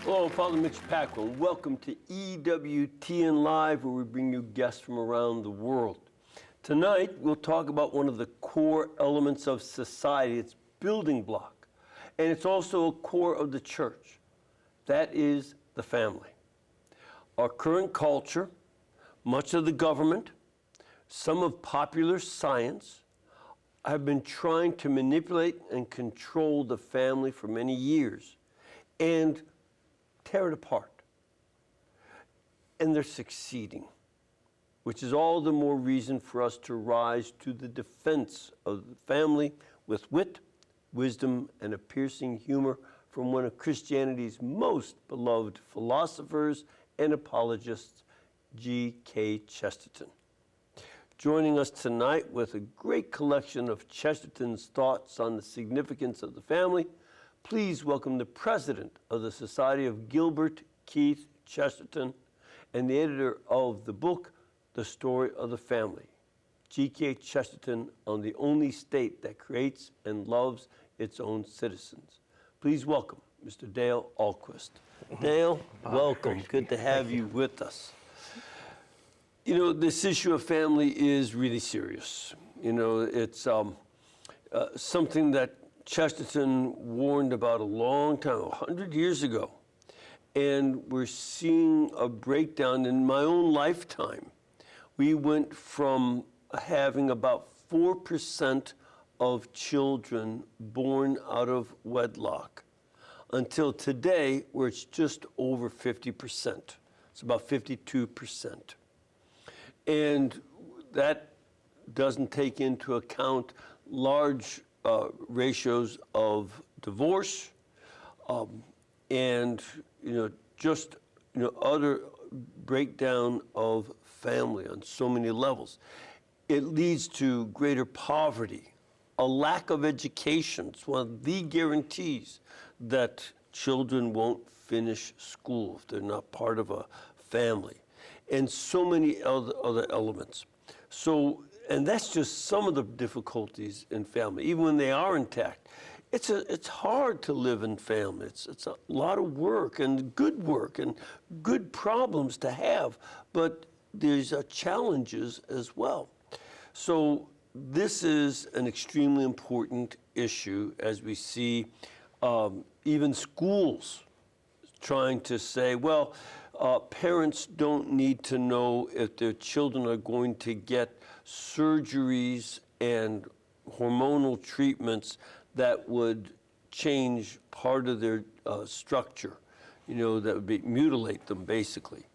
Hello, Father Mitch Paquin. Welcome to Ewtn Live, where we bring you guests from around the world. Tonight, we'll talk about one of the core elements of society, its building block, and it's also a core of the church. That is the family. Our current culture, much of the government, some of popular science have been trying to manipulate and control the family for many years and tear it apart. And they're succeeding, which is all the more reason for us to rise to the defense of the family with wit, wisdom, and a piercing humor from one of Christianity's most beloved philosophers and apologists, G.K. Chesterton. Joining us tonight with a great collection of Chesterton's thoughts on the significance of the family, please welcome the president of the Society of Gilbert Keith Chesterton and the editor of the book, The Story of the Family, G.K. Chesterton on the only state that creates and loves its own citizens. Please welcome Mr. Dale Ahlquist. Dale, welcome. Good to have you with us. You know, this issue of family is really serious. You know, it's something that Chesterton warned about a long time, 100 years ago. And we're seeing a breakdown in my own lifetime. We went from having about 4% of children born out of wedlock until today, where it's just over 50%. It's about 52%. And that doesn't take into account large ratios of divorce and just other breakdown of family on so many levels. It leads to greater poverty, a lack of education. It's one of the guarantees that children won't finish school if they're not part of a family, and so many other elements. So, and that's just some of the difficulties in family. Even when they are intact, it's hard to live in family. It's a lot of work and good problems to have, but there's challenges as well. So this is an extremely important issue as we see even schools trying to say, well, parents don't need to know if their children are going to get surgeries and hormonal treatments that would change part of their structure, that would mutilate them, basically.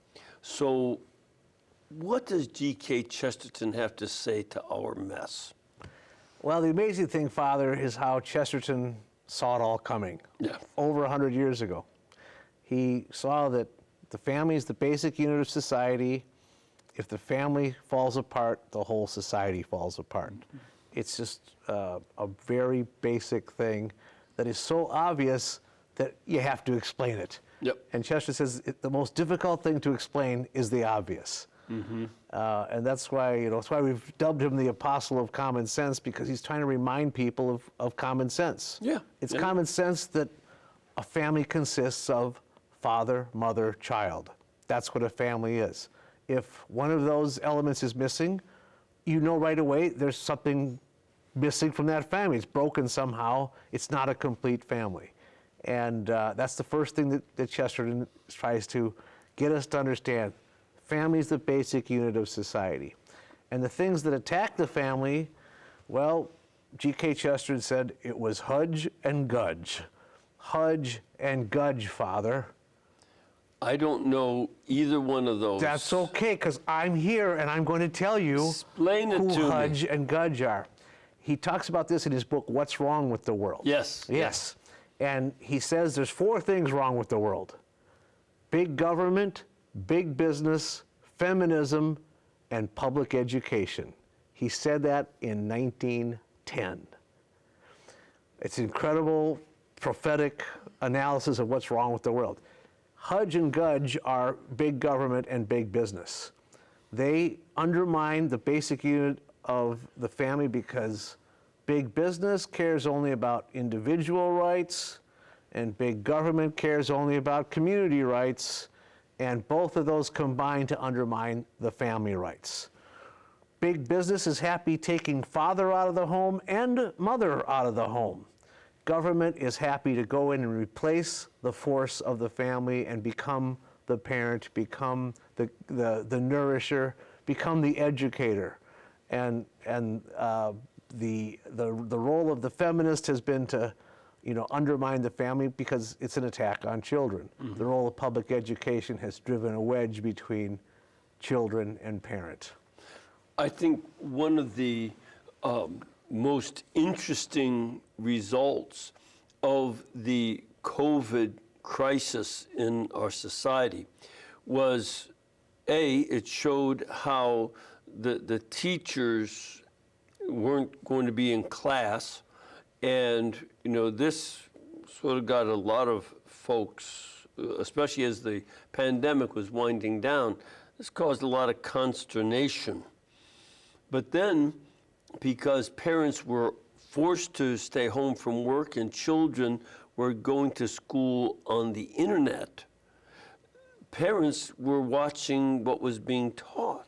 So what does G.K. Chesterton have to say to our mess? Well, the amazing thing, Father, is how Chesterton saw it all coming over 100 years ago. He saw that the family is the basic unit of society. If the family falls apart, the whole society falls apart. Mm-hmm. It's just a very basic thing that is so obvious that you have to explain it. Yep. And Chesterton says the most difficult thing to explain is the obvious. Mm-hmm. And that's why, that's why we've dubbed him the apostle of common sense, because he's trying to remind people of common sense. Yeah. It's common sense that a family consists of father, mother, child. That's what a family is. If one of those elements is missing, you know right away there's something missing from that family. It's broken somehow. It's not a complete family. And that's the first thing that Chesterton tries to get us to understand. Family is the basic unit of society. And the things that attack the family, well, G.K. Chesterton said it was Hudge and Gudge. Hudge and Gudge, Father. I don't know either one of those. That's okay, because I'm here and I'm going to tell you who Hudge and Gudge are. He talks about this in his book, What's Wrong with the World? Yes. And he says there's 4 things wrong with the world: big government, big business, feminism, and public education. He said that in 1910. It's an incredible prophetic analysis of what's wrong with the world. Hudge and Gudge are big government and big business. They undermine the basic unit of the family because big business cares only about individual rights and big government cares only about community rights, and both of those combine to undermine the family rights. Big business is happy taking father out of the home and mother out of the home. Government is happy to go in and replace the force of the family and become the parent, become the nourisher, become the educator. And the role of the feminist has been to, undermine the family because it's an attack on children. Mm-hmm. The role of public education has driven a wedge between children and parent. I think one of the most interesting results of the COVID crisis in our society was, it showed how the teachers weren't going to be in class, and this sort of got a lot of folks, especially as the pandemic was winding down, this caused a lot of consternation. But then, because parents were forced to stay home from work and children were going to school on the internet, parents were watching what was being taught.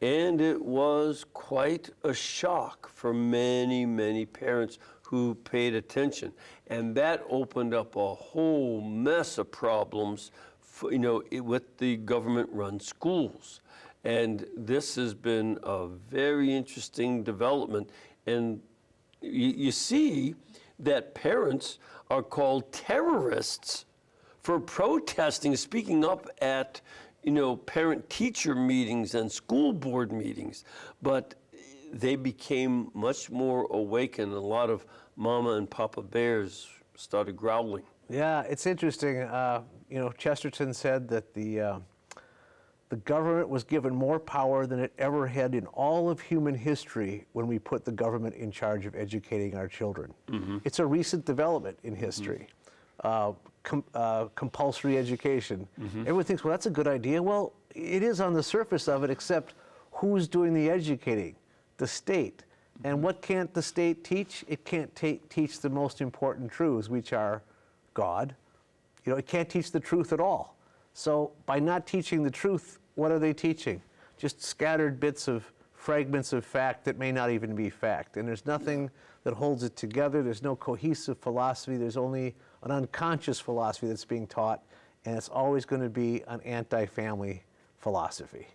And it was quite a shock for many, many parents who paid attention. And that opened up a whole mess of problems for, with the government-run schools. And this has been a very interesting development. And you see that parents are called terrorists for protesting, speaking up at, parent-teacher meetings and school board meetings. But they became much more awakened. A lot of mama and papa bears started growling. Yeah, it's interesting. Chesterton said that the government was given more power than it ever had in all of human history when we put the government in charge of educating our children. Mm-hmm. It's a recent development in history. Compulsory education. Mm-hmm. Everyone thinks, well, that's a good idea. Well, it is on the surface of it, except who's doing the educating? The state. Mm-hmm. And what can't the state teach? It can't teach the most important truths, which are God. It can't teach the truth at all. So by not teaching the truth, what are they teaching? Just scattered bits of fragments of fact that may not even be fact. And there's nothing that holds it together. There's no cohesive philosophy. There's only an unconscious philosophy that's being taught, and it's always going to be an anti-family philosophy.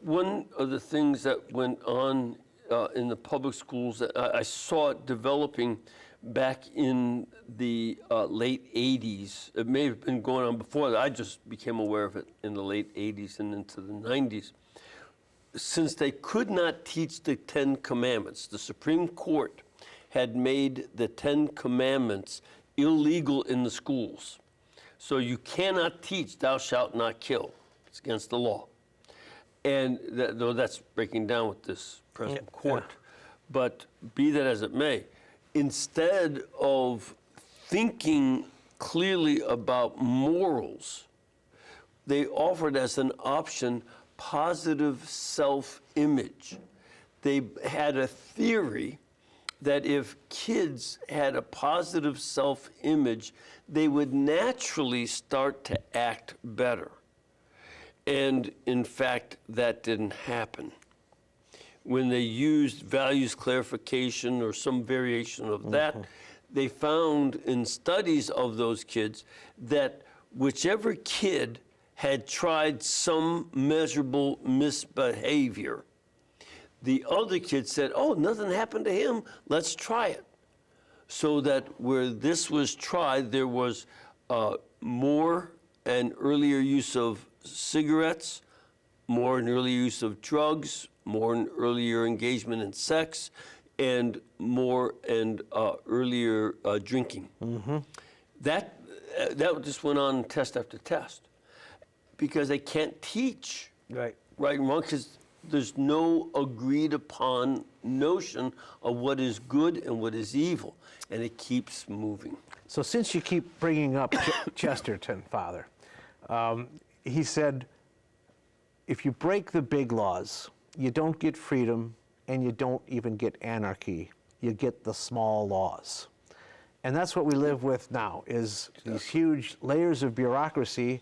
One of the things that went on in the public schools that I saw it developing back in the late 80s. It may have been going on before that. I just became aware of it in the late 80s and into the 90s. Since they could not teach the 10 Commandments, the Supreme Court had made the 10 Commandments illegal in the schools. So you cannot teach, thou shalt not kill. It's against the law. And though that's breaking down with this present court. Yeah. But be that as it may, instead of thinking clearly about morals, they offered as an option positive self-image. They had a theory that if kids had a positive self-image, they would naturally start to act better. And in fact, that didn't happen. When they used values clarification or some variation of that, they found in studies of those kids that whichever kid had tried some measurable misbehavior, the other kid said, oh, nothing happened to him, let's try it. So that where this was tried, there was more and earlier use of cigarettes, more and earlier use of drugs, more and earlier engagement in sex, and more and earlier drinking. Mm-hmm. That just went on test after test because they can't teach right and wrong because there's no agreed upon notion of what is good and what is evil, and it keeps moving. So since you keep bringing up Chesterton, Father, he said, if you break the big laws, you don't get freedom and you don't even get anarchy. You get the small laws. And that's what we live with now, is these huge layers of bureaucracy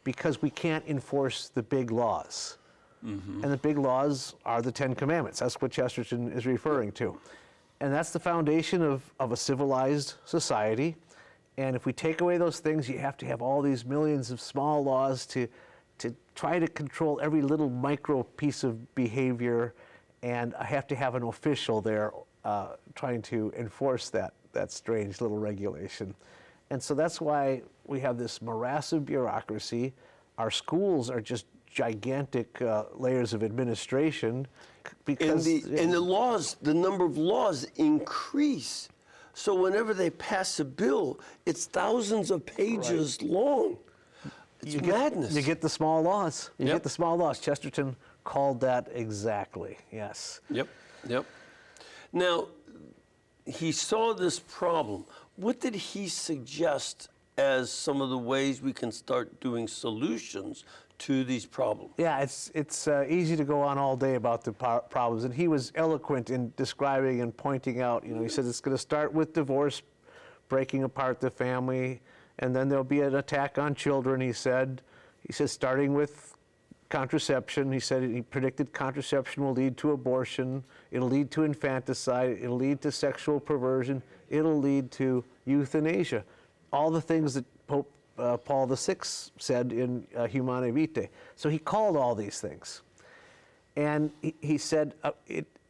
because we can't enforce the big laws. And the big laws are the Ten Commandments. That's what Chesterton is referring to. And that's the foundation of a civilized society. And if we take away those things, you have to have all these millions of small laws to try to control every little micro piece of behavior, and I have to have an official there trying to enforce that strange little regulation. And so that's why we have this morass of bureaucracy. Our schools are just gigantic layers of administration because... And the laws, the number of laws increase. So whenever they pass a bill, it's thousands of pages long. It's madness. You get the small laws. You get the small laws. Chesterton called that exactly, yes. Yep. Now, he saw this problem. What did he suggest as some of the ways we can start doing solutions to these problems? Yeah, it's easy to go on all day about the problems, and he was eloquent in describing and pointing out, he said it's going to start with divorce, breaking apart the family, and then there'll be an attack on children, he said. He says starting with contraception. He said he predicted contraception will lead to abortion, it'll lead to infanticide, it'll lead to sexual perversion, it'll lead to euthanasia. All the things that Pope Paul VI said in Humanae Vitae. So he called all these things. And he said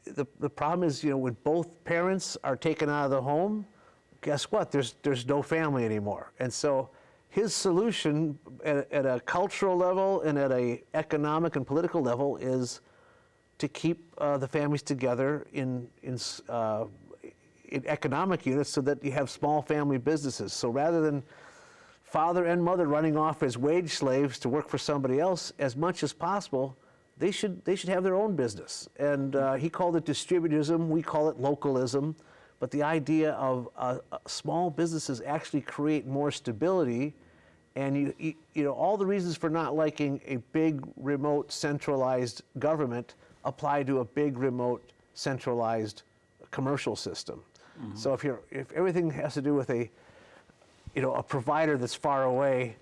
the problem is, when both parents are taken out of the home, guess what? There's no family anymore. And so his solution at a cultural level and at an economic and political level is to keep the families together in economic units so that you have small family businesses. So rather than father and mother running off as wage slaves to work for somebody else, as much as possible, they should have their own business. And he called it distributism, we call it localism. But the idea of small businesses actually create more stability, and all the reasons for not liking a big, remote, centralized government apply to a big, remote, centralized commercial system. So if everything has to do with a provider that's far away,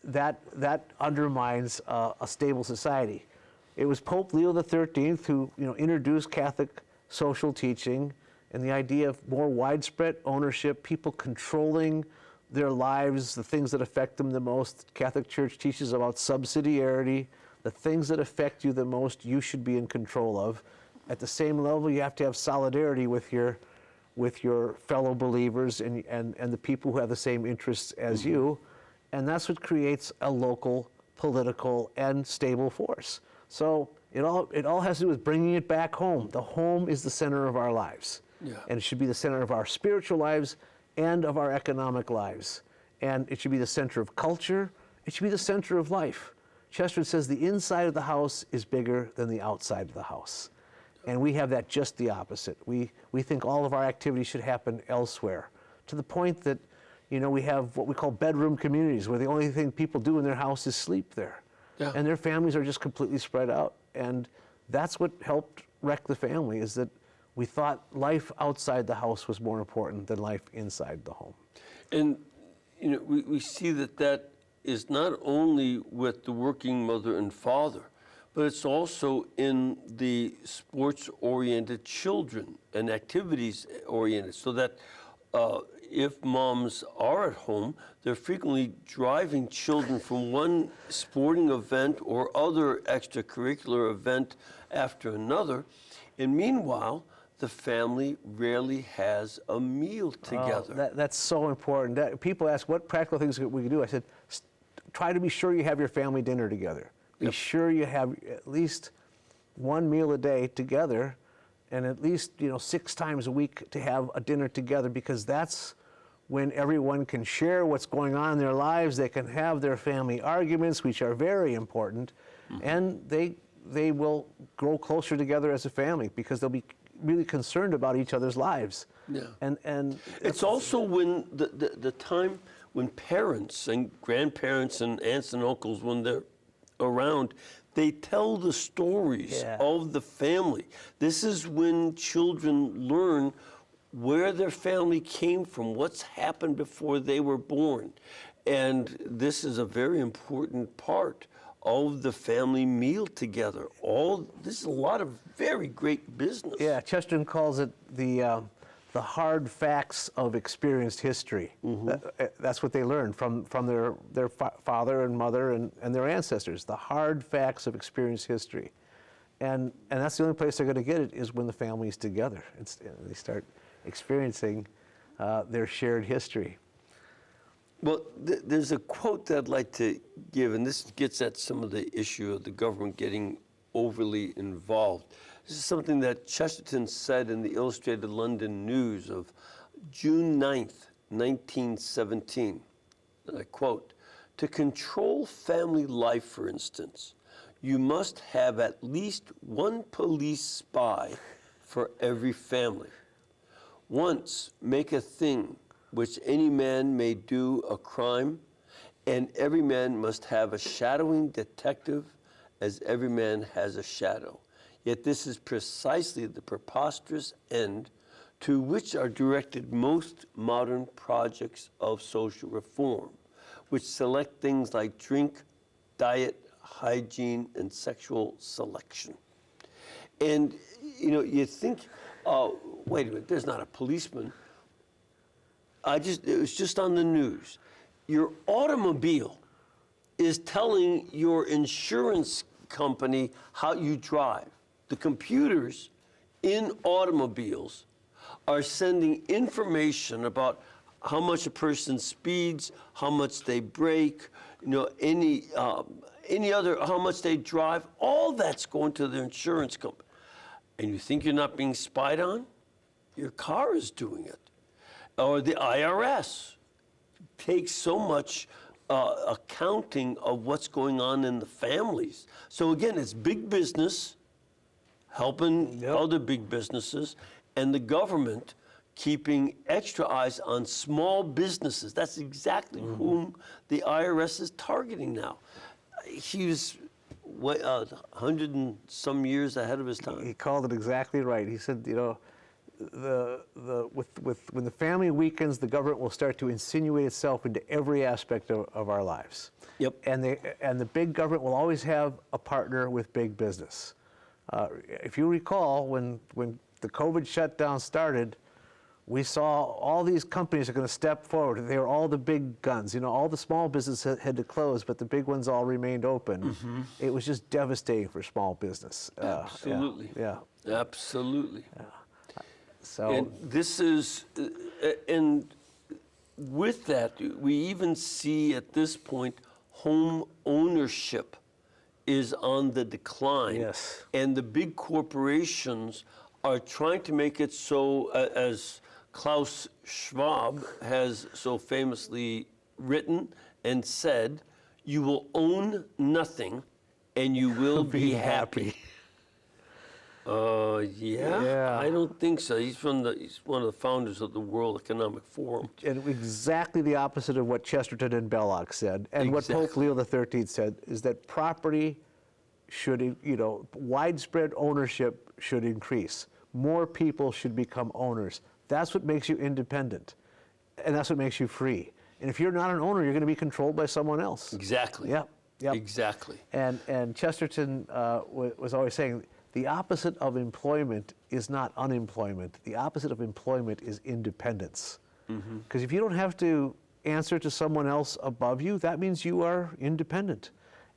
that undermines a stable society. It was Pope Leo XIII who introduced Catholic social teaching and the idea of more widespread ownership, people controlling their lives, the things that affect them the most. The Catholic Church teaches about subsidiarity, the things that affect you the most you should be in control of. At the same level, you have to have solidarity with your fellow believers and the people who have the same interests as you. And that's what creates a local, political, and stable force. So it all has to do with bringing it back home. The home is the center of our lives. Yeah. And it should be the center of our spiritual lives and of our economic lives. And it should be the center of culture. It should be the center of life. Chesterton says the inside of the house is bigger than the outside of the house. And we have that just the opposite. We think all of our activities should happen elsewhere, to the point that we have what we call bedroom communities, where the only thing people do in their house is sleep there. Yeah. And their families are just completely spread out. And that's what helped wreck the family, is that we thought life outside the house was more important than life inside the home. And we see that is not only with the working mother and father, but it's also in the sports-oriented children and activities-oriented, so that if moms are at home, they're frequently driving children from one sporting event or other extracurricular event after another. And meanwhile, the family rarely has a meal together. That's so important. People ask, what practical things we can do? I said, try to be sure you have your family dinner together. Be sure you have at least one meal a day together, and at least 6 times a week to have a dinner together, because that's when everyone can share what's going on in their lives. They can have their family arguments, which are very important, and they will grow closer together as a family because they'll be really concerned about each other's lives. Yeah. And it's also when the time when parents and grandparents and aunts and uncles, when they're around, they tell the stories of the family. This is when children learn where their family came from, what's happened before they were born. And this is a very important part of the family meal together. This is a lot of very great business. Yeah, Chesterton calls it the hard facts of experienced history. That's what they learned from their father and mother and their ancestors, the hard facts of experienced history. And that's the only place they're going to get it is when the family's together. They start experiencing their shared history. Well, there's a quote that I'd like to give, and this gets at some of the issue of the government getting overly involved. This is something that Chesterton said in the Illustrated London News of June 9th, 1917. And I quote, "To control family life, for instance, you must have at least one police spy for every family. Once make a thing which any man may do a crime, and every man must have a shadowing detective as every man has a shadow. Yet this is precisely the preposterous end to which are directed most modern projects of social reform, which select things like drink, diet, hygiene, and sexual selection." And, you think, oh, wait a minute, there's not a policeman. It was just on the news. Your automobile is telling your insurance company how you drive. The computers in automobiles are sending information about how much a person speeds, how much they brake, any other, how much they drive. All that's going to the insurance company. And you think you're not being spied on? Your car is doing it. Or the IRS takes so much accounting of what's going on in the families. So again, it's big business helping other big businesses, and the government keeping extra eyes on small businesses. That's exactly whom the IRS is targeting now. He was 100 and some years ahead of his time. He called it exactly right. He said, when the family weakens, the government will start to insinuate itself into every aspect of our lives. Yep. And the big government will always have a partner with big business. If you recall, when the COVID shutdown started, we saw all these companies are going to step forward. They were all the big guns. All the small businesses had to close, but the big ones all remained open. It was just devastating for small business. Absolutely. Yeah. Absolutely. Yeah. So, and this is, and with that, we even see at this point home ownership is on the decline. Yes. And the big corporations are trying to make it so, as Klaus Schwab has so famously written and said, you will own nothing and you will be happy. Yeah, I don't think so. He's one of the founders of the World Economic Forum. And exactly the opposite of what Chesterton and Belloc said, and what Pope Leo XIII said, is that property should, widespread ownership should increase. More people should become owners. That's what makes you independent, and that's what makes you free. And if you're not an owner, you're going to be controlled by someone else. Exactly. Yep. Exactly. And Chesterton was always saying, the opposite of employment is not unemployment. The opposite of employment is independence. Because if you don't have to answer to someone else above you, that means you are independent.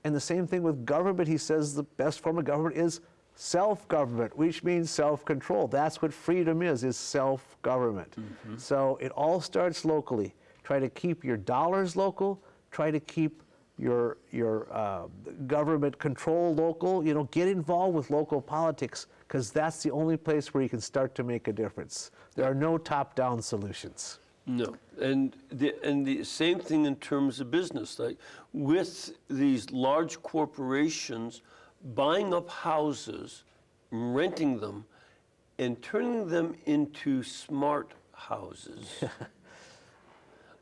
And the same thing with government. He says the best form of government is self-government, which means self-control. That's what freedom is self-government. So it all starts locally. Try to keep your dollars local. Try to keep your government control local. Get involved with local politics, because that's the only place where you can start to make a difference. There are no top-down solutions. No, and the same thing in terms of business. Like with these large corporations buying up houses, renting them, and turning them into smart houses.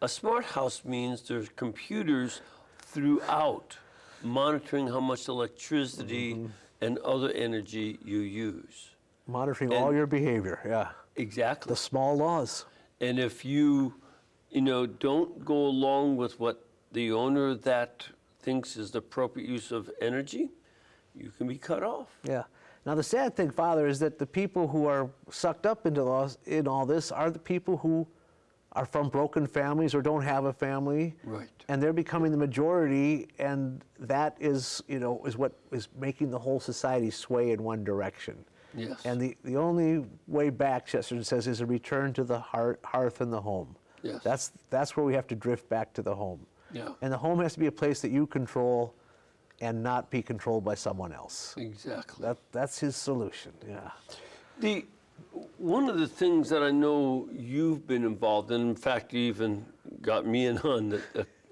A smart house means there's computers throughout monitoring how much electricity and other energy you use. Monitoring all your behavior, yeah. Exactly. The small laws. And if you don't go along with what the owner of that thinks is the appropriate use of energy, you can be cut off. Yeah. Now, the sad thing, Father, is that the people who are sucked up into in all this are the people who are from broken families or don't have a family. Right. And they're becoming the majority, and that is what is making the whole society sway in one direction. Yes. And the only way back, Chesterton says, is a return to the hearth and the home. Yes. That's where we have to drift back to the home. Yeah. And the home has to be a place that you control and not be controlled by someone else. Exactly. That's his solution, yeah. One of the things that I know you've been involved in fact, you even got me in on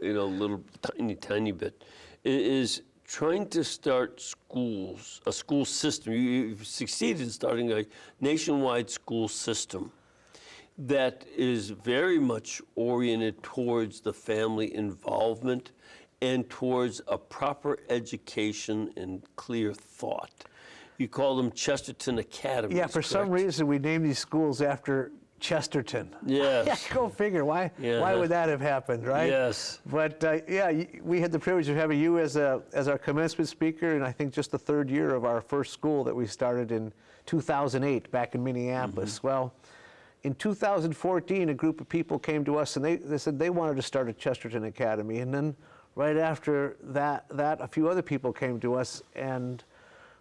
a little tiny bit, is trying to start schools, a school system. You've succeeded in starting a nationwide school system that is very much oriented towards the family involvement and towards a proper education and clear thought. You call them Chesterton Academies. Yeah, for some reason we named these schools after Chesterton. Yes. Go figure. Why would that have happened, right? Yes. But we had the privilege of having you as our commencement speaker, and I think just the third year of our first school that we started in 2008 back in Minneapolis. Mm-hmm. Well, in 2014, a group of people came to us and they said they wanted to start a Chesterton Academy, and then right after that a few other people came to us, and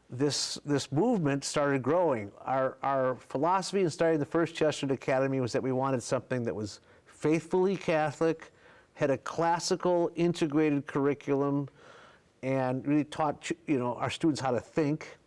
this movement started growing. Our philosophy in starting the first Chesterton Academy was that we wanted something that was faithfully Catholic, had a classical integrated curriculum, and really taught our students how to think,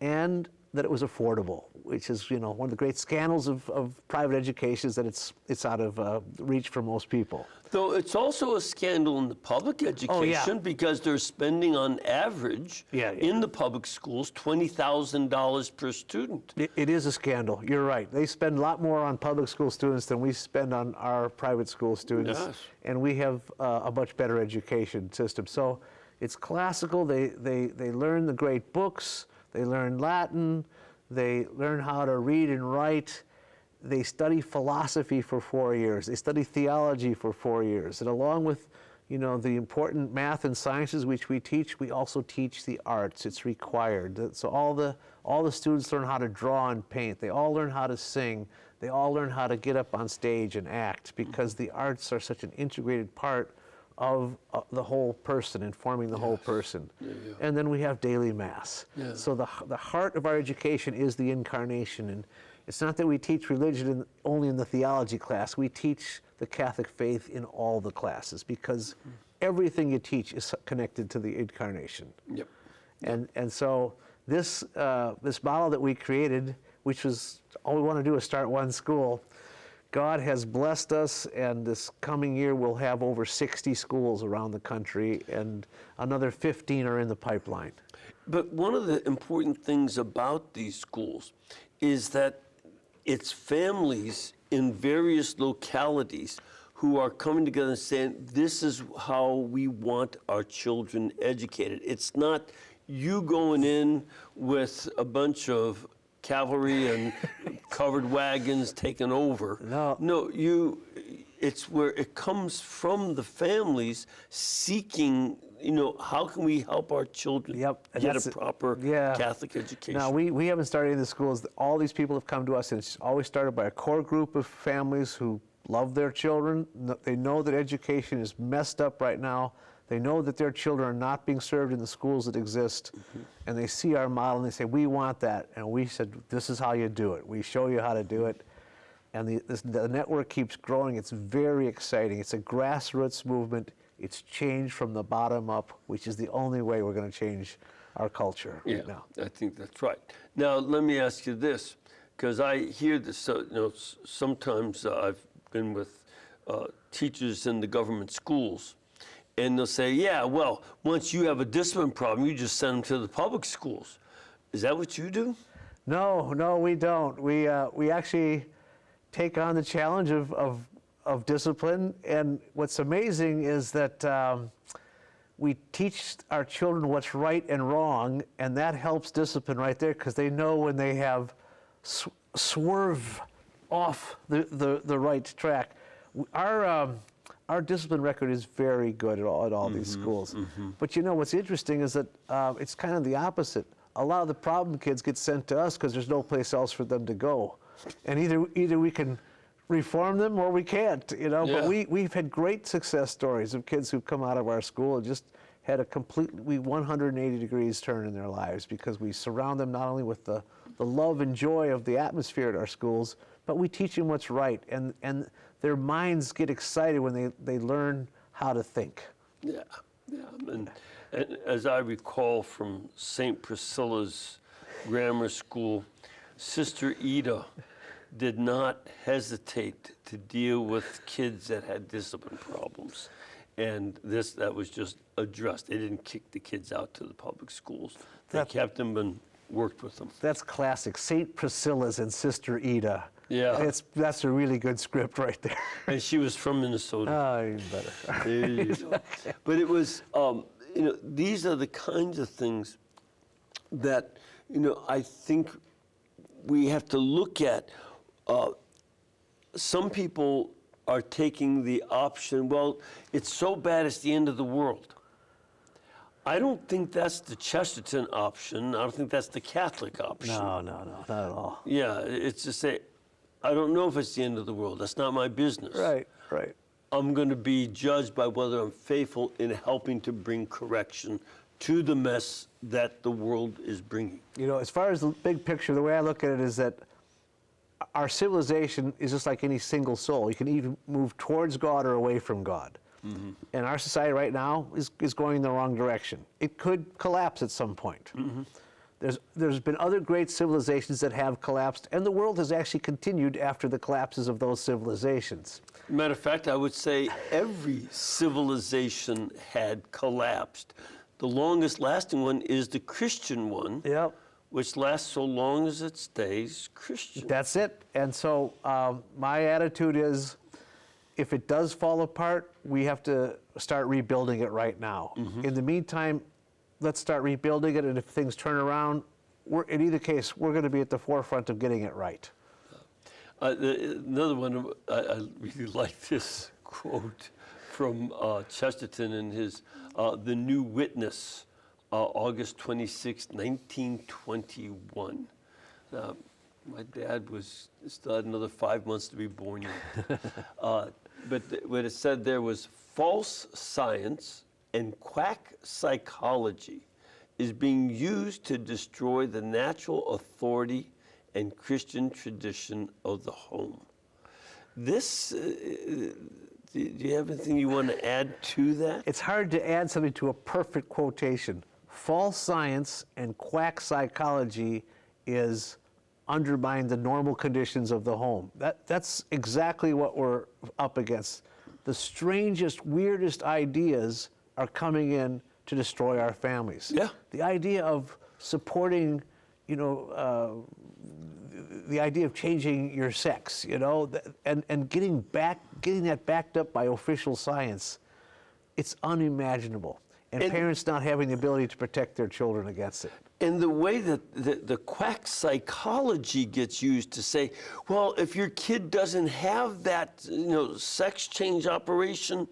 and that it was affordable, which is one of the great scandals of private education, is that it's out of reach for most people. Though it's also a scandal in the public education because they're spending on average in the public schools $20,000 per student. It is a scandal. You're right. They spend a lot more on public school students than we spend on our private school students. Yes. And we have a much better education system. So it's classical. They learn the great books. They learn Latin. They learn how to read and write. They study philosophy for 4 years. They study theology for 4 years. And along with, the important math and sciences which we teach, we also teach the arts. It's required. So all the students learn how to draw and paint. They all learn how to sing. They all learn how to get up on stage and act, because the arts are such an integrated part of the whole person, informing the whole person. And then we have daily Mass. So the heart of our education is the Incarnation. And it's not that we teach religion only in the theology class. We teach the Catholic faith in all the classes, because everything you teach is connected to the Incarnation. Yep. And so this model that we created, which was all we want to do is start one school, God has blessed us, and this coming year we'll have over 60 schools around the country, and another 15 are in the pipeline. But one of the important things about these schools is that it's families in various localities who are coming together and saying, this is how we want our children educated. It's not you going in with a bunch of cavalry and covered wagons taking over. No, it's where it comes from the families seeking, how can we help our children get a proper Catholic education? Now, we haven't started in the schools. All these people have come to us, and it's always started by a core group of families who love their children. They know that education is messed up right now. They know that their children are not being served in the schools that exist, and they see our model and they say, we want that. And we said, this is how you do it. We show you how to do it. And the network keeps growing. It's very exciting. It's a grassroots movement. It's changed from the bottom up, which is the only way we're going to change our culture right now. I think that's right. Now, let me ask you this, because I hear this, sometimes I've been with teachers in the government schools, and they'll say, well, once you have a discipline problem, you just send them to the public schools. Is that what you do? No, we don't. We actually take on the challenge of discipline. And what's amazing is that we teach our children what's right and wrong, and that helps discipline right there, because they know when they have swerve off the right track. Our discipline record is very good at all these schools. But you know what's interesting is that it's kind of the opposite. A lot of the problem kids get sent to us because there's no place else for them to go, and either we can reform them or we can't. You know, Yeah. but we've had great success stories of kids who've come out of our school and just had a completely 180 degrees turn in their lives because we surround them not only with the love and joy of the atmosphere at our schools, but we teach them what's right, and their minds get excited when they learn how to think. Yeah. And as I recall from St. Priscilla's grammar school, Sister Ida did not hesitate to deal with kids that had discipline problems. And that was just addressed. They didn't kick the kids out to the public schools. They kept them and worked with them. That's classic. St. Priscilla's and Sister Ida. Yeah. That's a really good script right there. And she was from Minnesota. Oh, even better. There you go. But it was, these are the kinds of things that, I think we have to look at. Some people are taking the option, well, it's so bad it's the end of the world. I don't think that's the Chesterton option. I don't think that's the Catholic option. No, not at all. Yeah, it's to say, I don't know if it's the end of the world. That's not my business. Right. I'm going to be judged by whether I'm faithful in helping to bring correction to the mess that the world is bringing. As far as the big picture, the way I look at it is that our civilization is just like any single soul. You can either move towards God or away from God. And our society right now is going in the wrong direction. It could collapse at some point. There's been other great civilizations that have collapsed, and the world has actually continued after the collapses of those civilizations. Matter of fact, I would say every civilization had collapsed. The longest lasting one is the Christian one, which lasts so long as it stays Christian. That's it. And so my attitude is, if it does fall apart, we have to start rebuilding it right now. In the meantime, let's start rebuilding it, and if things turn around, in either case, we're going to be at the forefront of getting it right. Another one, I really like this quote from Chesterton in his The New Witness, August 26, 1921. My dad still had another 5 months to be born yet. But what it said there was, false science and quack psychology is being used to destroy the natural authority and Christian tradition of the home. This, do you have anything you want to add to that? It's hard to add something to a perfect quotation. False science and quack psychology is undermine the normal conditions of the home. That's exactly what we're up against. The strangest, weirdest ideas are coming in to destroy our families. Yeah. The idea of supporting, the idea of changing your sex, and getting that backed up by official science, it's unimaginable. And parents not having the ability to protect their children against it. And the way that the quack psychology gets used to say, well, if your kid doesn't have that, sex change operation,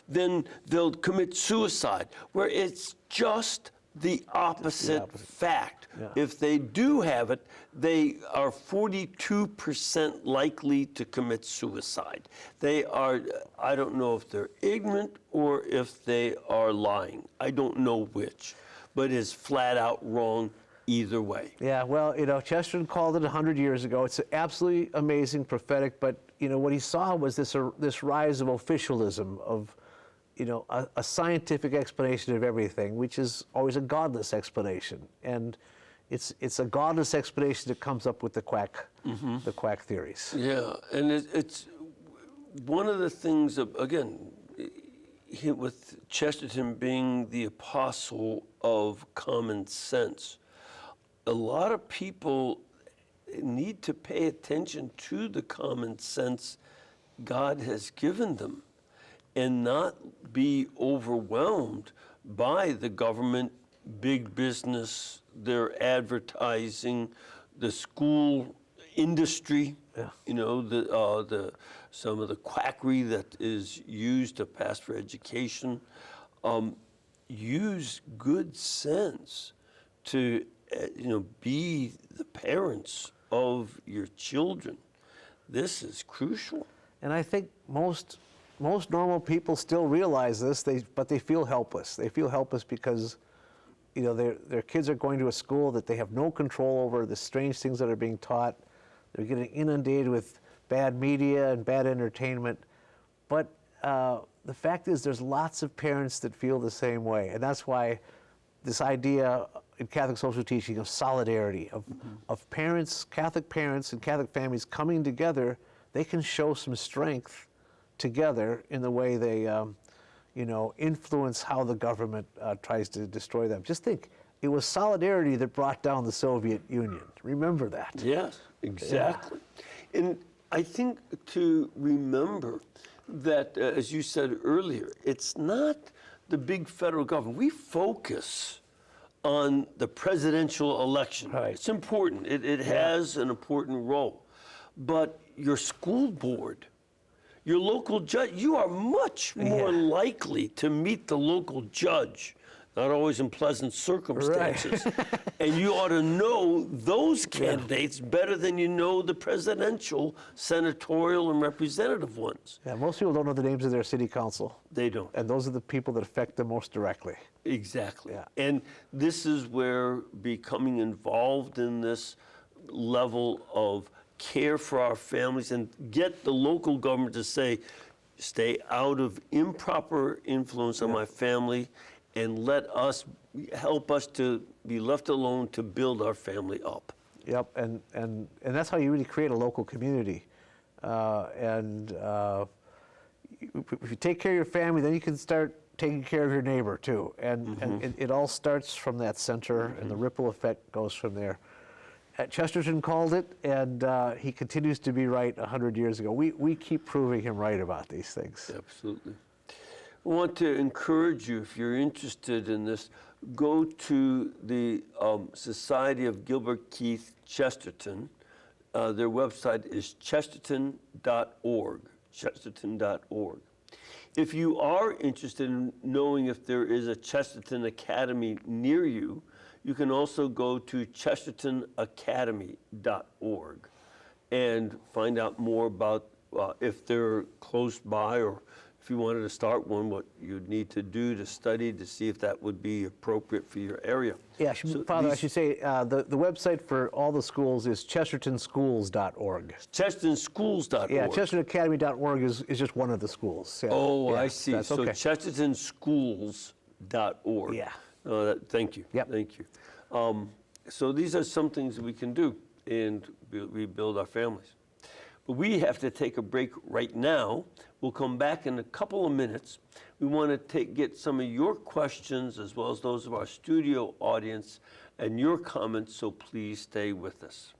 then they'll commit suicide, where it's just the opposite fact. Yeah. If they do have it, they are 42% likely to commit suicide. They are, I don't know if they're ignorant or if they are lying. I don't know which, but it's flat out wrong either way. Yeah, well, Chesterton called it 100 years ago. It's absolutely amazing, prophetic, but, what he saw was this rise of officialism, of, a scientific explanation of everything, which is always a godless explanation. And it's a godless explanation that comes up with the quack theories. Yeah, and it's one of the things, again, with Chesterton being the apostle of common sense, a lot of people need to pay attention to the common sense God has given them and not be overwhelmed by the government, big business, their advertising, the school industry, Yeah. you know, some of the quackery that is used to pass for education. Use good sense to, be the parents of your children. This is crucial. And I think most normal people still realize this, but they feel helpless. They feel helpless because, their kids are going to a school that they have no control over, the strange things that are being taught. They're getting inundated with bad media and bad entertainment. But the fact is there's lots of parents that feel the same way. And that's why this idea in Catholic social teaching of solidarity, of parents, Catholic parents and Catholic families coming together, they can show some strength together in the way they, influence how the government tries to destroy them. Just think, it was solidarity that brought down the Soviet Union. Remember that. Yes, exactly. Yeah. And I think to remember that, as you said earlier, it's not the big federal government. We focus on the presidential election. Right. It's important. It has an important role. But your school board, your local judge, you are much more likely to meet the local judge, not always in pleasant circumstances. Right. And you ought to know those candidates better than you know the presidential, senatorial, and representative ones. Yeah, most people don't know the names of their city council. They don't. And those are the people that affect them most directly. Exactly. Yeah. And this is where becoming involved in this level of care for our families and get the local government to say, stay out of improper influence on my family and help us to be left alone to build our family up. Yep, and that's how you really create a local community. If you take care of your family, then you can start taking care of your neighbor too. And it all starts from that center, and the ripple effect goes from there. Chesterton called it, and he continues to be right 100 years ago. We keep proving him right about these things. Absolutely. I want to encourage you, if you're interested in this, go to the Society of Gilbert Keith Chesterton. Their website is chesterton.org, chesterton.org. If you are interested in knowing if there is a Chesterton Academy near you, you can also go to chestertonacademy.org and find out more about if they're close by, or if you wanted to start one, what you'd need to do to study to see if that would be appropriate for your area. Yeah, Father, I should say the website for all the schools is chestertonschools.org. Chestertonschools.org. Yeah, chestertonacademy.org is just one of the schools. Yeah. Oh, yeah, I see. So okay. chestertonschools.org. Yeah. Thank you. Yep. Thank you. So these are some things that we can do and rebuild our families. But we have to take a break right now. We'll come back in a couple of minutes. We want to get some of your questions as well as those of our studio audience and your comments, so please stay with us.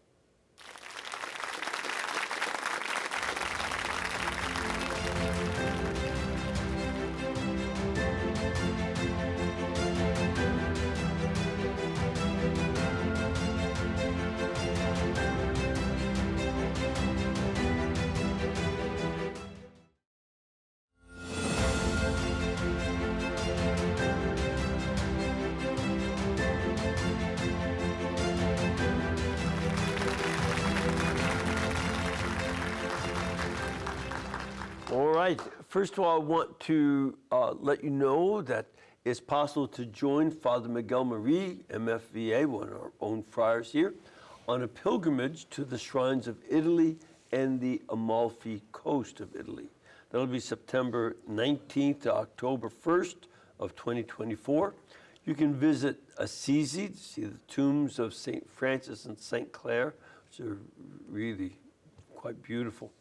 All right. First of all, I want to let you know that it's possible to join Father Miguel Marie, MFVA, one of our own friars here, on a pilgrimage to the shrines of Italy and the Amalfi Coast of Italy. That'll be September 19th to October 1st of 2024. You can visit Assisi to see the tombs of St. Francis and St. Clare, which are really quite beautiful.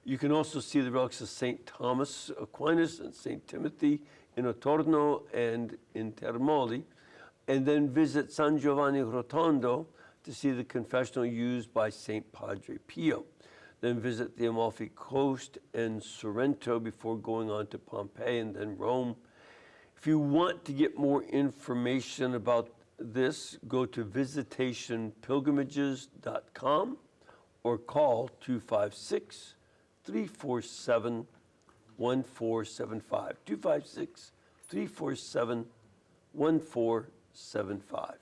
You can also see the relics of St. Thomas Aquinas and St. Timothy in Otorno and in Termoli, and then visit San Giovanni Rotondo to see the confessional used by St. Padre Pio. Then visit the Amalfi Coast and Sorrento before going on to Pompeii and then Rome. If you want to get more information about this, go to visitationpilgrimages.com or call 256-347-1475. 256-347-1475.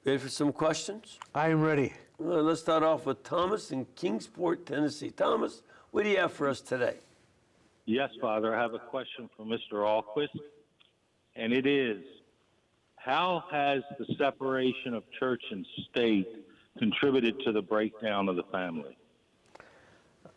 Ready for some questions? I am ready. Well, let's start off with Thomas in Kingsport, Tennessee. Thomas, what do you have for us today? Yes, Father. I have a question for Mr. Ahlquist, and it is, how has the separation of church and state contributed to the breakdown of the family?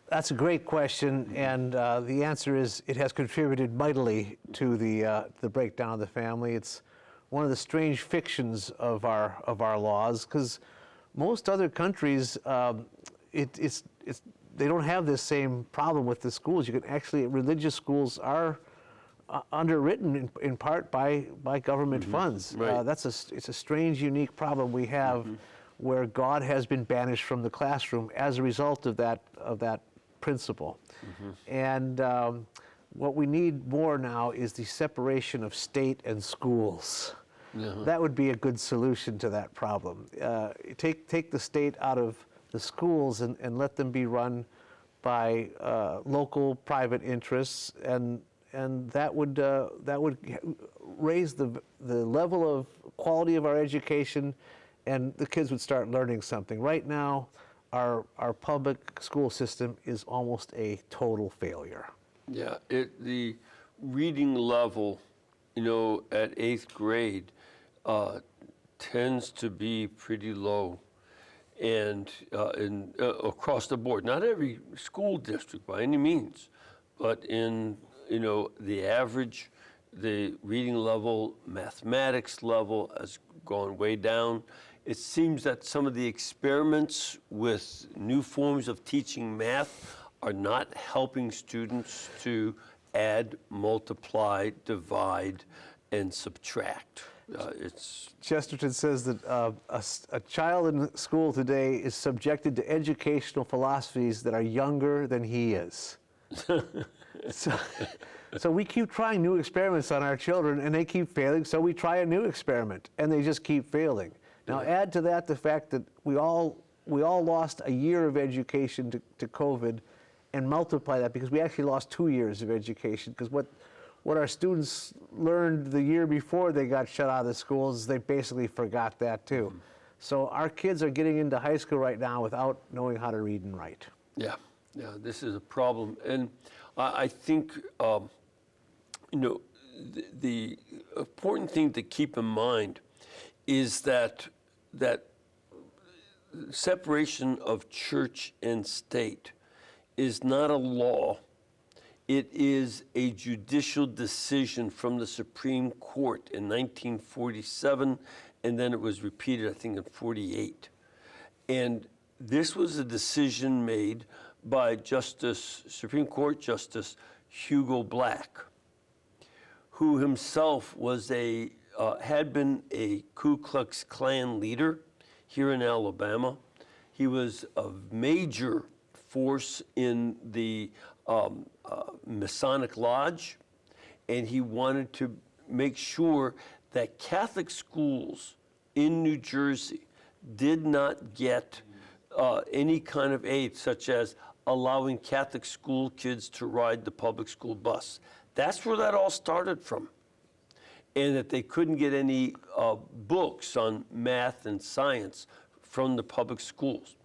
That's a great question, and the answer is it has contributed mightily to the breakdown of the family. It's one of the strange fictions of our laws, because most other countries, they don't have this same problem with the schools. You can actually, religious schools are underwritten in part by government funds. Right. It's a strange, unique problem we have, where God has been banished from the classroom as a result of that principle. And what we need more now is the separation of state and schools. That would be a good solution to that problem. Take the state out of the schools and let them be run by local private interests, and that would raise the level of quality of our education, and the kids would start learning something. Right now, our public school system is almost a total failure. Yeah, the reading level, at 8th grade tends to be pretty low, and across the board. Not every school district by any means, but in the average, the reading level, mathematics level has gone way down. It seems that some of the experiments with new forms of teaching math are not helping students to add, multiply, divide, and subtract. Chesterton says that a child in school today is subjected to educational philosophies that are younger than he is. So we keep trying new experiments on our children, and they keep failing, so we try a new experiment, and they just keep failing. Now add to that the fact that we all lost a year of education to COVID, and multiply that, because we actually lost 2 years of education, because what our students learned the year before they got shut out of the schools, they basically forgot that too. So our kids are getting into high school right now without knowing how to read and write. Yeah, this is a problem. And I think, the important thing to keep in mind is that separation of church and state is not a law. It is a judicial decision from the Supreme Court in 1947, and then it was repeated, I think, in 48. And this was a decision made by Supreme Court Justice Hugo Black, who himself was had been a Ku Klux Klan leader here in Alabama. He was a major force in the Masonic Lodge, and he wanted to make sure that Catholic schools in New Jersey did not get any kind of aid, such as allowing Catholic school kids to ride the public school bus. That's where that all started from. And that they couldn't get any books on math and science from the public schools.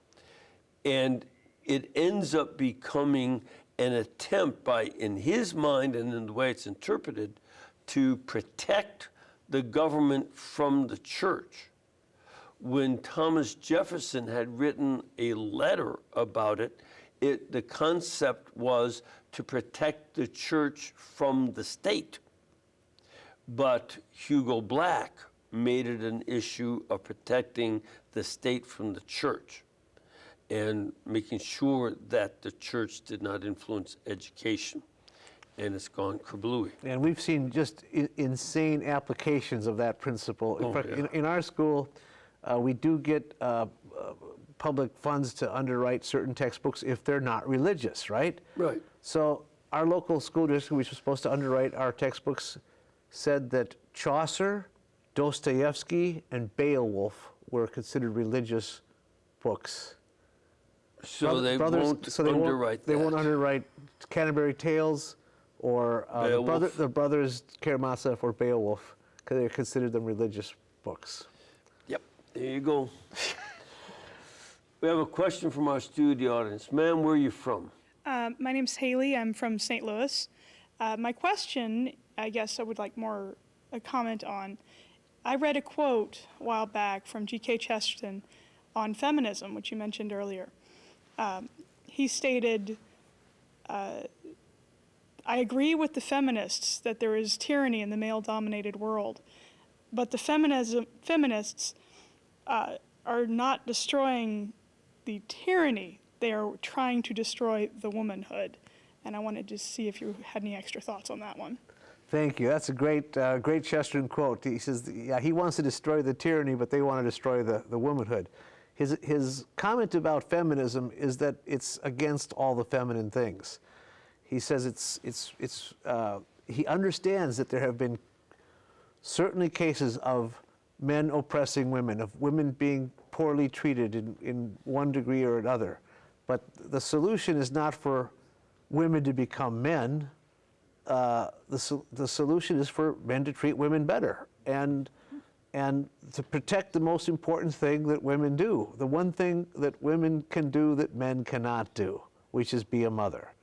And it ends up becoming an attempt in his mind and in the way it's interpreted, to protect the government from the church. When Thomas Jefferson had written a letter about it, the concept was to protect the church from the state. But Hugo Black made it an issue of protecting the state from the church and making sure that the church did not influence education. And it's gone kablooey. And we've seen just insane applications of that principle. In fact, in our school, we do get public funds to underwrite certain textbooks if they're not religious, right? Right. So our local school district, which was supposed to underwrite our textbooks, said that Chaucer, Dostoevsky, and Beowulf were considered religious books. So they won't underwrite They that. won't underwrite Canterbury Tales or the Brothers Karamazov or Beowulf, because they considered them religious books. Yep, there you go. We have a question from our studio audience. Ma'am, where are you from? My name's Haley. I'm from St. Louis. My question, I guess I would like more a comment on. I read a quote a while back from G.K. Chesterton on feminism, which you mentioned earlier. He stated, I agree with the feminists that there is tyranny in the male-dominated world, but the feminists are not destroying the tyranny. They are trying to destroy the womanhood. And I wanted to see if you had any extra thoughts on that one. Thank you. That's a great Chesterton quote. He says, yeah, he wants to destroy the tyranny, but they want to destroy the womanhood. His comment about feminism is that it's against all the feminine things. He says he understands that there have been certainly cases of men oppressing women, of women being poorly treated in one degree or another. But the solution is not for women to become men. The solution is for men to treat women better and to protect the most important thing that women do, the one thing that women can do that men cannot do, which is be a mother.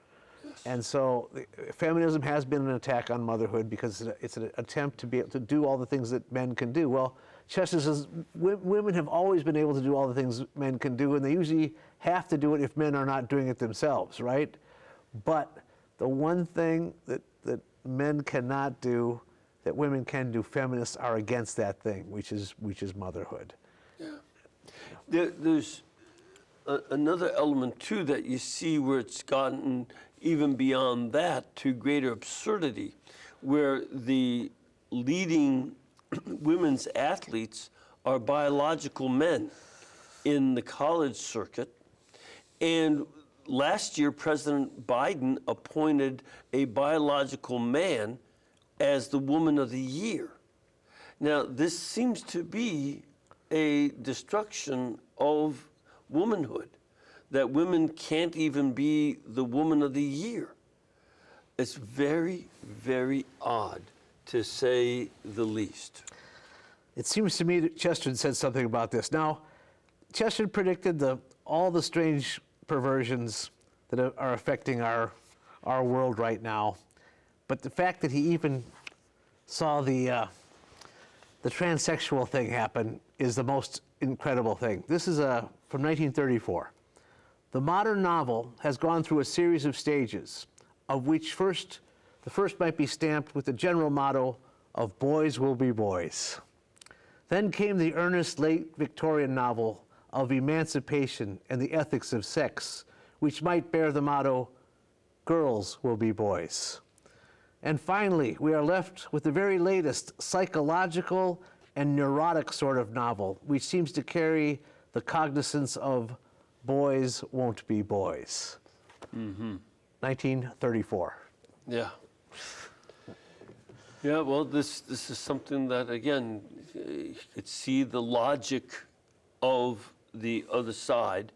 And so feminism has been an attack on motherhood because it's an attempt to be able to do all the things that men can do. Well, Chester says women have always been able to do all the things men can do, and they usually have to do it if men are not doing it themselves, right? But the one thing that men cannot do that women can do, feminists are against that thing, which is motherhood. Yeah. There's another element, too, that you see where it's gotten even beyond that to greater absurdity, where the leading women's athletes are biological men in the college circuit. And last year, President Biden appointed a biological man as the Woman of the Year. Now, this seems to be a destruction of womanhood, that women can't even be the Woman of the Year. It's very, very odd, to say the least. It seems to me that Chesterton said something about this. Now, Chesterton predicted all the strange perversions that are affecting our world right now. But the fact that he even saw the transsexual thing happen is the most incredible thing. This is from 1934. The modern novel has gone through a series of stages, of which the first might be stamped with the general motto of boys will be boys. Then came the earnest late Victorian novel of emancipation and the ethics of sex, which might bear the motto, girls will be boys. And finally, we are left with the very latest psychological and neurotic sort of novel, which seems to carry the cognizance of boys won't be boys. 1934. Yeah. Yeah, well, this is something that, again, you could see the logic of the other side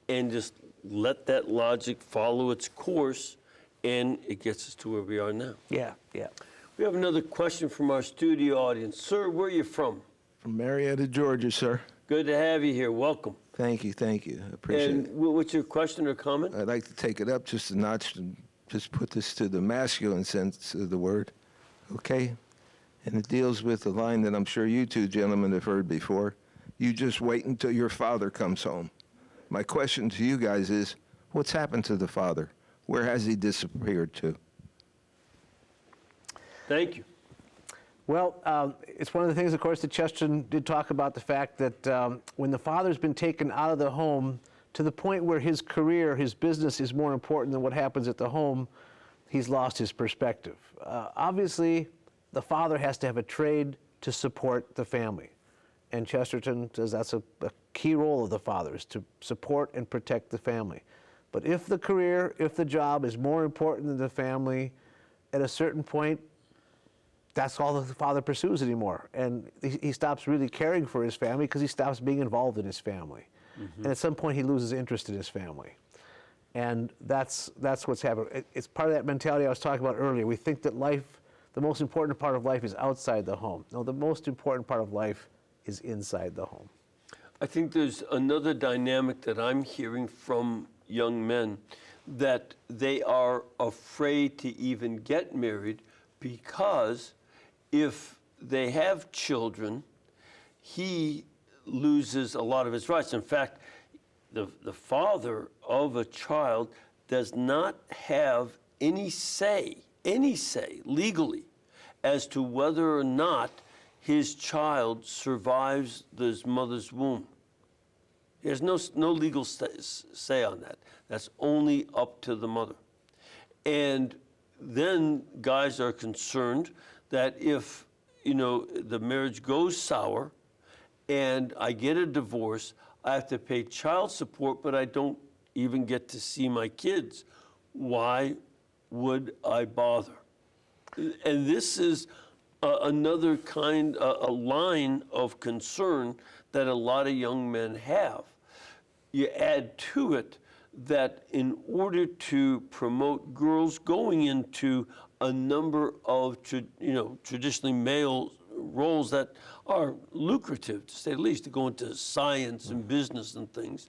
and just let that logic follow its course, and it gets us to where we are now. Yeah, yeah. We have another question from our studio audience. Sir, where are you from? From Marietta, Georgia, sir. Good to have you here. Welcome. Thank you. I appreciate And it. what's your question or comment? I'd like to take it up just a notch and just put this to the masculine sense of the word, okay? And it deals with the line that I'm sure you two gentlemen have heard before. You just wait until your father comes home. My question to you guys is, what's happened to the father? Where has he disappeared to? Thank you. Well, it's one of the things, of course, that Chesterton did talk about, the fact that when the father's been taken out of the home to the point where his career, his business is more important than what happens at the home, he's lost his perspective. Obviously, the father has to have a trade to support the family. And Chesterton says that's a key role of the father, is to support and protect the family. But if the career, if the job is more important than the family, at a certain point, that's all the father pursues anymore. And he stops really caring for his family because he stops being involved in his family. and at some point he loses interest in his family. And that's what's happened. It's part of that mentality I was talking about earlier. We think that life, the most important part of life is outside the home. No, the most important part of life is inside the home. I think there's another dynamic that I'm hearing from young men, that they are afraid to even get married because if they have children, he loses a lot of his rights. In fact, the father of a child does not have any say legally as to whether or not his child survives his mother's womb. He has no legal say on that. That's only up to the mother. And then guys are concerned that if, the marriage goes sour and I get a divorce, I have to pay child support, but I don't even get to see my kids. Why would I bother? And this is another a line of concern that a lot of young men have. You add to it that in order to promote girls going into a number of traditionally male roles that are lucrative, to say the least, to go into science and business and things,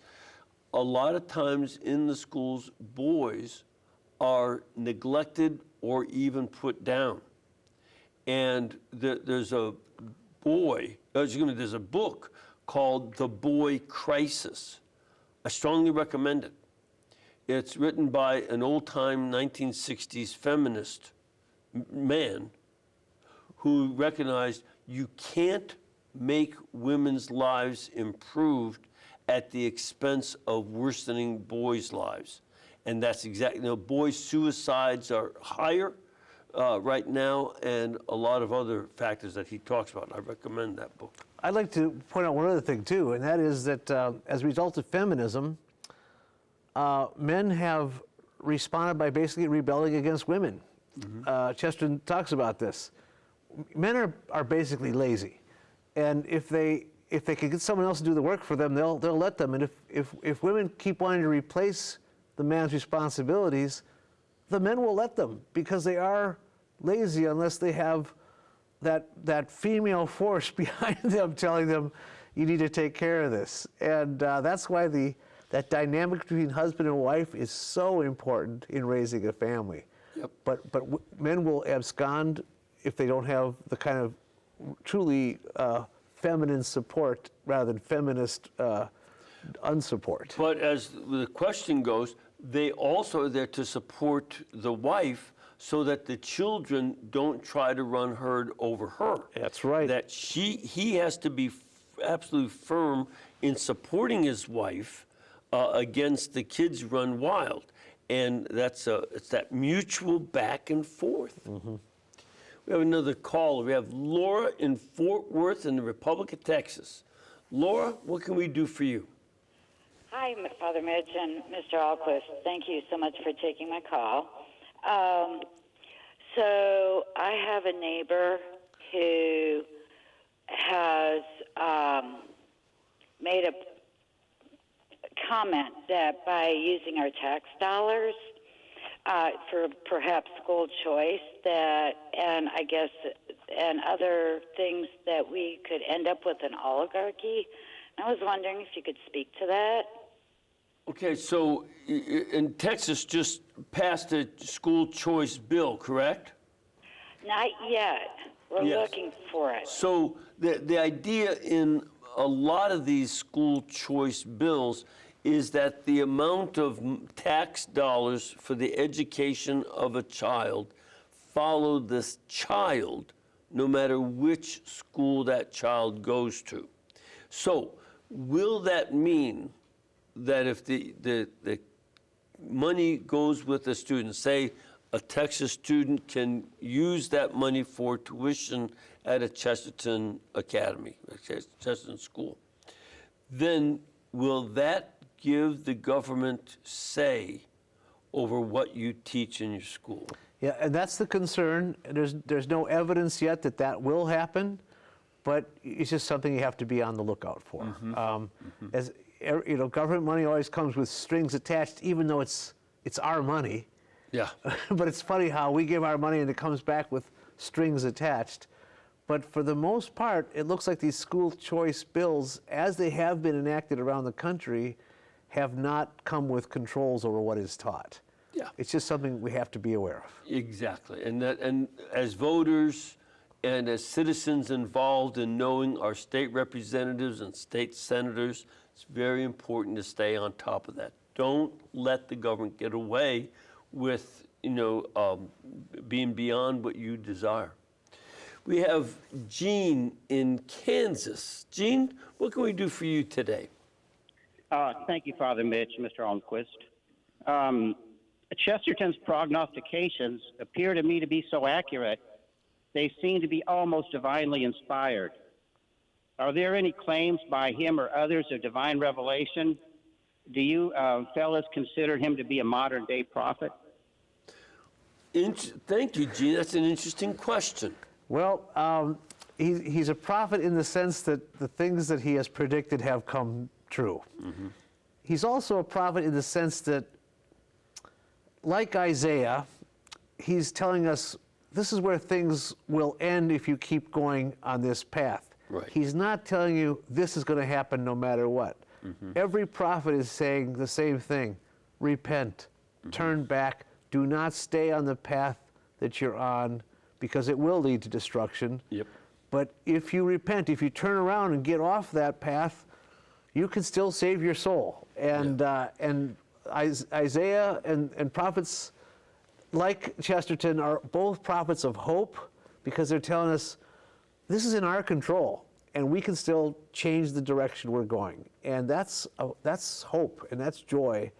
a lot of times in the schools, boys are neglected or even put down. And there's a book called The Boy Crisis. I strongly recommend it. It's written by an old-time 1960s feminist man who recognized you can't make women's lives improved at the expense of worsening boys' lives. And that's exactly, boys' suicides are higher right now, and a lot of other factors that he talks about. I recommend that book. I'd like to point out one other thing, too, and that is that as a result of feminism, men have responded by basically rebelling against women. Chesterton talks about this. Men are basically lazy, and if they can get someone else to do the work for them, they'll let them. And if women keep wanting to replace the man's responsibilities, the men will let them, because they are lazy unless they have that female force behind them telling them, you need to take care of this. And that's why that dynamic between husband and wife is so important in raising a family. Yep. But men will abscond if they don't have the kind of truly feminine support rather than feminist unsupport. But as the question goes, they also are there to support the wife so that the children don't try to run herd over her. That's right. That he has to be absolutely firm in supporting his wife against the kids run wild. And it's that mutual back and forth. Mm-hmm. We have another caller. We have Laura in Fort Worth in the Republic of Texas. Laura, what can we do for you? Hi, Father Midge and Mr. Ahlquist. Thank you so much for taking my call. So I have a neighbor who has made a comment that by using our tax dollars for perhaps school choice, and I guess and other things, that we could end up with an oligarchy. I was wondering if you could speak to that. Okay, so in Texas just passed a school choice bill, correct? Not yet. We're Yes. looking for it. So the idea in a lot of these school choice bills is that the amount of tax dollars for the education of a child follow this child no matter which school that child goes to. So will that mean that if the money goes with a student, say a Texas student can use that money for tuition at a Chesterton academy, a Chesterton school, then will that give the government say over what you teach in your school? Yeah, and that's the concern. There's no evidence yet that will happen, but it's just something you have to be on the lookout for. government money always comes with strings attached, even though it's our money. Yeah. But it's funny how we give our money and it comes back with strings attached. But for the most part, it looks like these school choice bills, as they have been enacted around the country, have not come with controls over what is taught. Yeah. It's just something we have to be aware of. Exactly. And as voters and as citizens involved in knowing our state representatives and state senators, it's very important to stay on top of that. Don't let the government get away with, being beyond what you desire. We have Gene in Kansas. Gene, what can we do for you today? Thank you, Father Mitch, Mr. Ahlquist. Chesterton's prognostications appear to me to be so accurate, they seem to be almost divinely inspired. Are there any claims by him or others of divine revelation? Do you fellas consider him to be a modern-day prophet? Thank you, Gene. That's an interesting question. Well, he's a prophet in the sense that the things that he has predicted have come true. Mm-hmm. He's also a prophet in the sense that, like Isaiah, he's telling us this is where things will end if you keep going on this path. Right. He's not telling you this is going to happen no matter what. Mm-hmm. Every prophet is saying the same thing. Repent, turn back, do not stay on the path that you're on, because it will lead to destruction. Yep. But if you repent, if you turn around and get off that path, you can still save your soul. And Isaiah and prophets like Chesterton are both prophets of hope, because they're telling us this is in our control and we can still change the direction we're going. And that's hope, and that's joy,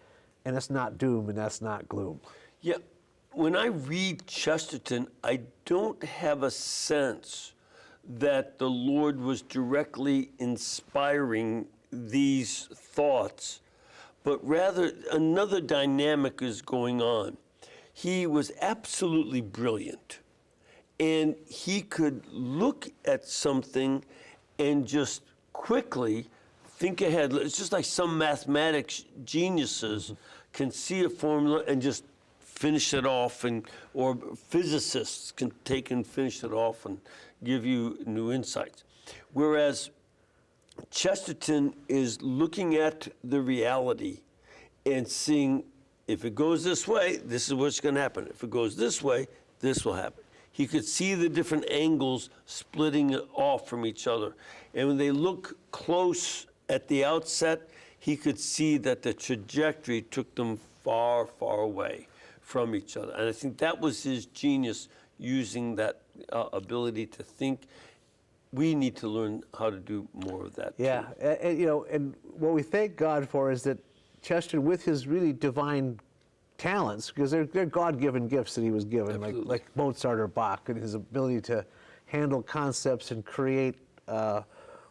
and that's not doom, and that's not gloom. Yeah. When I read Chesterton, I don't have a sense that the Lord was directly inspiring these thoughts, but rather another dynamic is going on. He was absolutely brilliant, and he could look at something and just quickly think ahead. It's just like some mathematics geniuses can see a formula and just finish it off, or physicists can take and finish it off and give you new insights. Whereas Chesterton is looking at the reality and seeing, if it goes this way, this is what's going to happen. If it goes this way, this will happen. He could see the different angles splitting it off from each other. And when they look close at the outset, he could see that the trajectory took them far, far away from each other. And I think that was his genius, using that ability to think. We need to learn how to do more of that. Yeah, and what we thank God for is that Chesterton, with his really divine talents, because they're God-given gifts that he was given, like Mozart or Bach, and his ability to handle concepts and create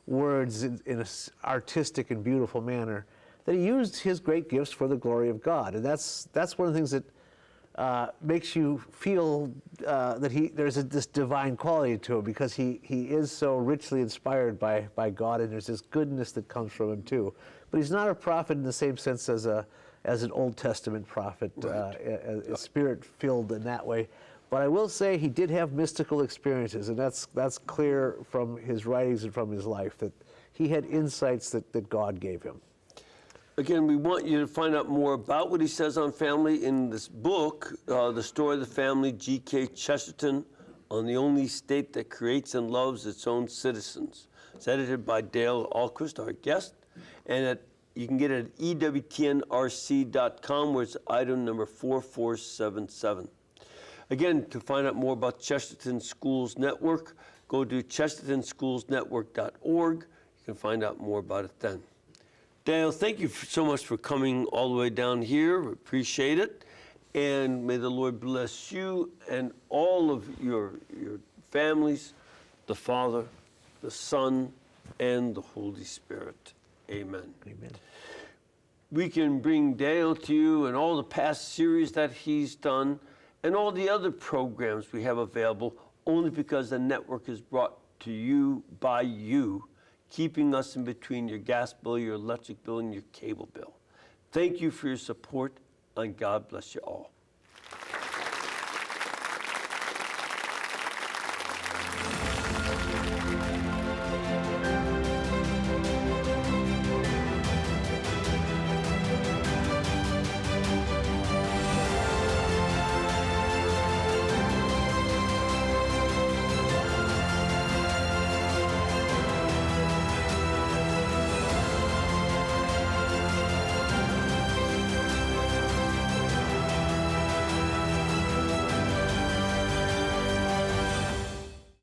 words in an artistic and beautiful manner, that he used his great gifts for the glory of God. And that's one of the things that makes you feel that there's this divine quality to him, because he is so richly inspired by God, and there's this goodness that comes from him too. But he's not a prophet in the same sense as an Old Testament prophet, right. Spirit-filled in that way. But I will say he did have mystical experiences, and that's clear from his writings and from his life, that he had insights that God gave him. Again, we want you to find out more about what he says on family in this book, The Story of the Family, G.K. Chesterton, on the only state that creates and loves its own citizens. It's edited by Dale Ahlquist, our guest, and you can get it at ewtnrc.com, where it's item number 4477. Again, to find out more about Chesterton Schools Network, go to chestertonschoolsnetwork.org. You can find out more about it then. Dale, thank you so much for coming all the way down here. We appreciate it. And may the Lord bless you and all of your families, the Father, the Son, and the Holy Spirit. Amen. Amen. We can bring Dale to you and all the past series that he's done and all the other programs we have available only because the network is brought to you by you. keeping us in between your gas bill, your electric bill, and your cable bill. Thank you for your support, and God bless you all.